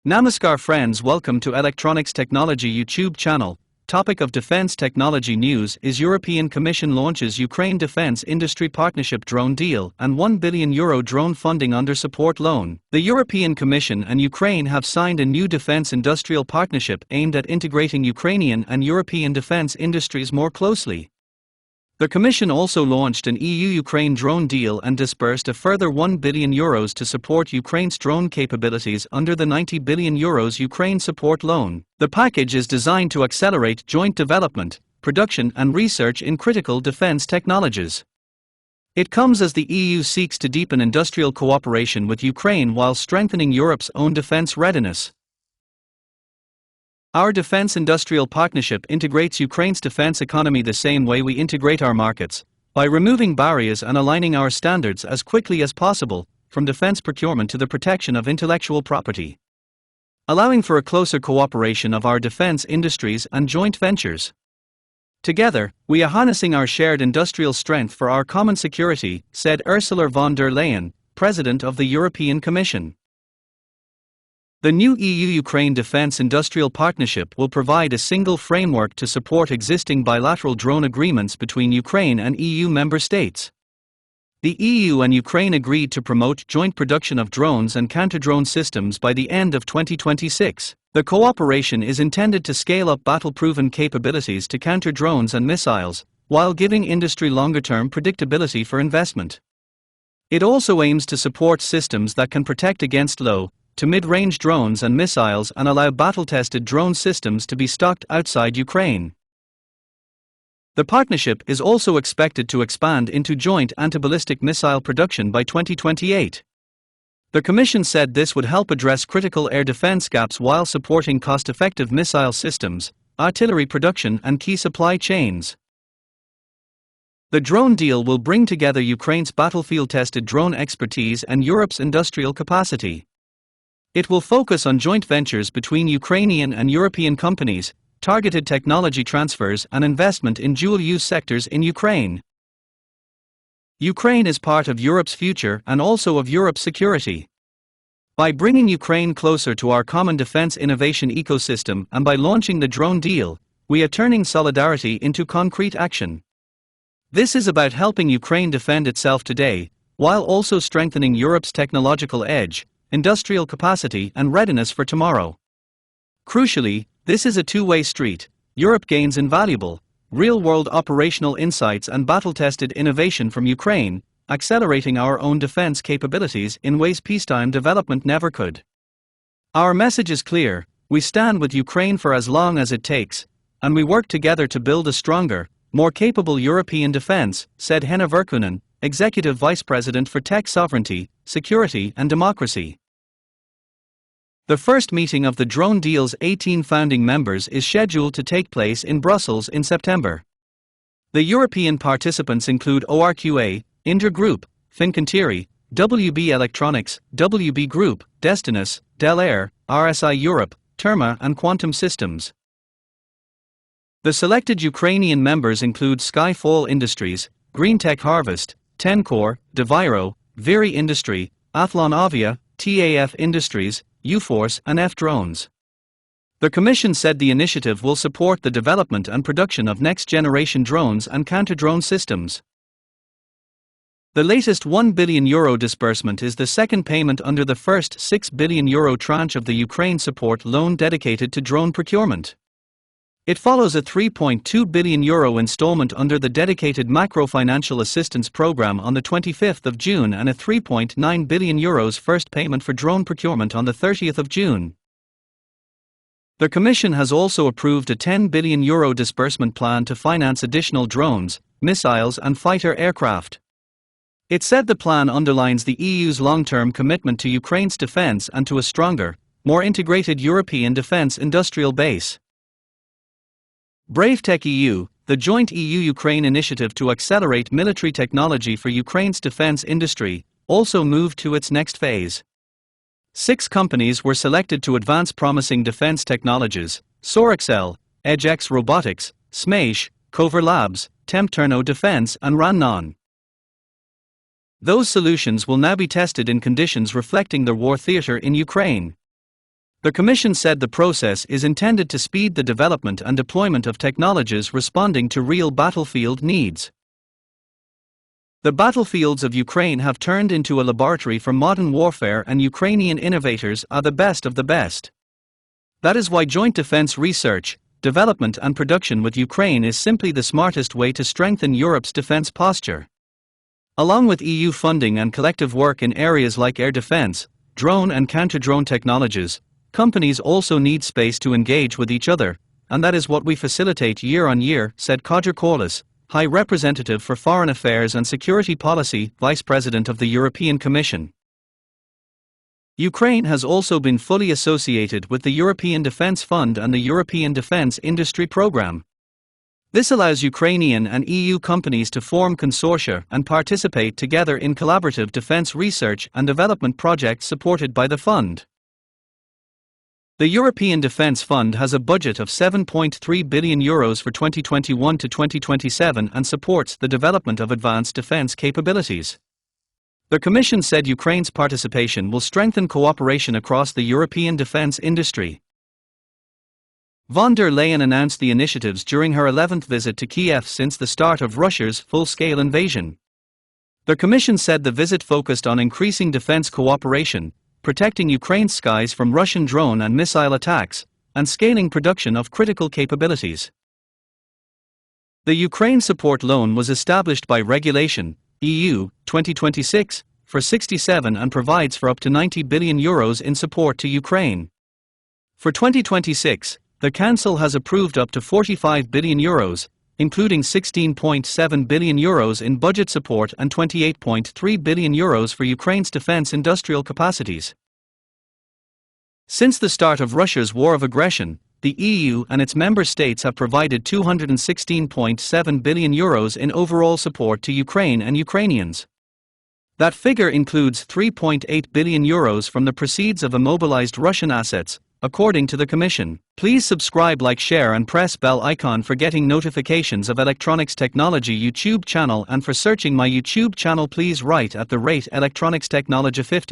Namaskar friends, welcome to Electronics Technology YouTube channel. Topic of Defense Technology News is European Commission launches Ukraine Defense Industry Partnership Drone Deal and €1 billion drone funding under support loan. The European Commission and Ukraine have signed a new defense industrial partnership aimed at integrating Ukrainian and European defense industries more closely. The Commission also launched an EU-Ukraine drone deal and disbursed a further €1 billion to support Ukraine's drone capabilities under the €90 billion Ukraine support loan. The package is designed to accelerate joint development, production and research in critical defense technologies. It comes as the EU seeks to deepen industrial cooperation with Ukraine while strengthening Europe's own defense readiness. Our defense industrial partnership integrates Ukraine's defense economy the same way we integrate our markets, by removing barriers and aligning our standards as quickly as possible, from defense procurement to the protection of intellectual property, allowing for a closer cooperation of our defense industries and joint ventures. Together, we are harnessing our shared industrial strength for our common security, said Ursula von der Leyen, President of the European Commission. The new EU-Ukraine Defense Industrial Partnership will provide a single framework to support existing bilateral drone agreements between Ukraine and EU member states. The EU and Ukraine agreed to promote joint production of drones and counter-drone systems by the end of 2026. The cooperation is intended to scale up battle-proven capabilities to counter drones and missiles, while giving industry longer-term predictability for investment. It also aims to support systems that can protect against low to mid-range drones and missiles and allow battle-tested drone systems to be stocked outside Ukraine. The partnership is also expected to expand into joint anti-ballistic missile production by 2028. The Commission said this would help address critical air defense gaps while supporting cost-effective missile systems, artillery production and key supply chains. The drone deal will bring together Ukraine's battlefield-tested drone expertise and Europe's industrial capacity. It will focus on joint ventures between Ukrainian and European companies, targeted technology transfers and investment in dual-use sectors in Ukraine. Ukraine is part of Europe's future and also of Europe's security. By bringing Ukraine closer to our common defense innovation ecosystem and by launching the drone deal, we are turning solidarity into concrete action. This is about helping Ukraine defend itself today, while also strengthening Europe's technological edge, industrial capacity and readiness for tomorrow. Crucially, this is a two-way street. Europe gains invaluable, real-world operational insights and battle-tested innovation from Ukraine, accelerating our own defense capabilities in ways peacetime development never could. Our message is clear: we stand with Ukraine for as long as it takes, and we work together to build a stronger, more capable European defense, said Henna Virkkunen, Executive Vice President for Tech Sovereignty, Security and Democracy. The first meeting of the drone deal's 18 founding members is scheduled to take place in Brussels in September. The European participants include ORQA, Indra Group, Fincantieri, WB Electronics, WB Group, Destinus, Dell Air, RSI Europe, Terma and Quantum Systems. The selected Ukrainian members include Skyfall Industries, Greentech Harvest, Tencor, Deviro, Viri Industry, Athlon Avia, TAF Industries, Uforce and F-Drones. The Commission said the initiative will support the development and production of next-generation drones and counter-drone systems. The latest €1 billion disbursement is the second payment under the first €6 billion tranche of the Ukraine support loan dedicated to drone procurement. It follows a €3.2 billion installment under the dedicated macro-financial assistance program on the 25th of June and a €3.9 billion first payment for drone procurement on the 30th of June. The Commission has also approved a €10 billion disbursement plan to finance additional drones, missiles and fighter aircraft. It said the plan underlines the EU's long-term commitment to Ukraine's defense and to a stronger, more integrated European defense industrial base. BraveTech EU, the joint EU-Ukraine initiative to accelerate military technology for Ukraine's defense industry, also moved to its next phase. 6 companies were selected to advance promising defense technologies: Sorexel, EdgeX Robotics, Smash, Cover Labs, Tempterno Defense and Rannon. Those solutions will now be tested in conditions reflecting the war theater in Ukraine. The Commission said the process is intended to speed the development and deployment of technologies responding to real battlefield needs. The battlefields of Ukraine have turned into a laboratory for modern warfare, and Ukrainian innovators are the best of the best. That is why joint defense research, development and production with Ukraine is simply the smartest way to strengthen Europe's defense posture. Along with EU funding and collective work in areas like air defense, drone and counter-drone technologies, companies also need space to engage with each other, and that is what we facilitate year on year, said Kaja Kallas, High Representative for Foreign Affairs and Security Policy, Vice President of the European Commission. Ukraine has also been fully associated with the European Defence Fund and the European Defence Industry Programme. This allows Ukrainian and EU companies to form consortia and participate together in collaborative defence research and development projects supported by the fund. The European Defence Fund has a budget of €7.3 billion for 2021 to 2027 and supports the development of advanced defence capabilities. The Commission said Ukraine's participation will strengthen cooperation across the European defence industry. Von der Leyen announced the initiatives during her 11th visit to Kiev since the start of Russia's full-scale invasion. The Commission said the visit focused on increasing defence cooperation, protecting Ukraine's skies from Russian drone and missile attacks, and scaling production of critical capabilities. The Ukraine Support Loan was established by Regulation EU 2026 for 67 and provides for up to €90 billion in support to Ukraine. For 2026, the Council has approved up to €45 billion, including €16.7 billion in budget support and €28.3 billion for Ukraine's defense industrial capacities. Since the start of Russia's war of aggression, the EU and its member states have provided €216.7 billion in overall support to Ukraine and Ukrainians. That figure includes €3.8 billion from the proceeds of immobilized Russian assets, according to the Commission. Please subscribe, like, share and press bell icon for getting notifications of Electronics Technology YouTube channel, and for searching my YouTube channel please write @electronics technology 50.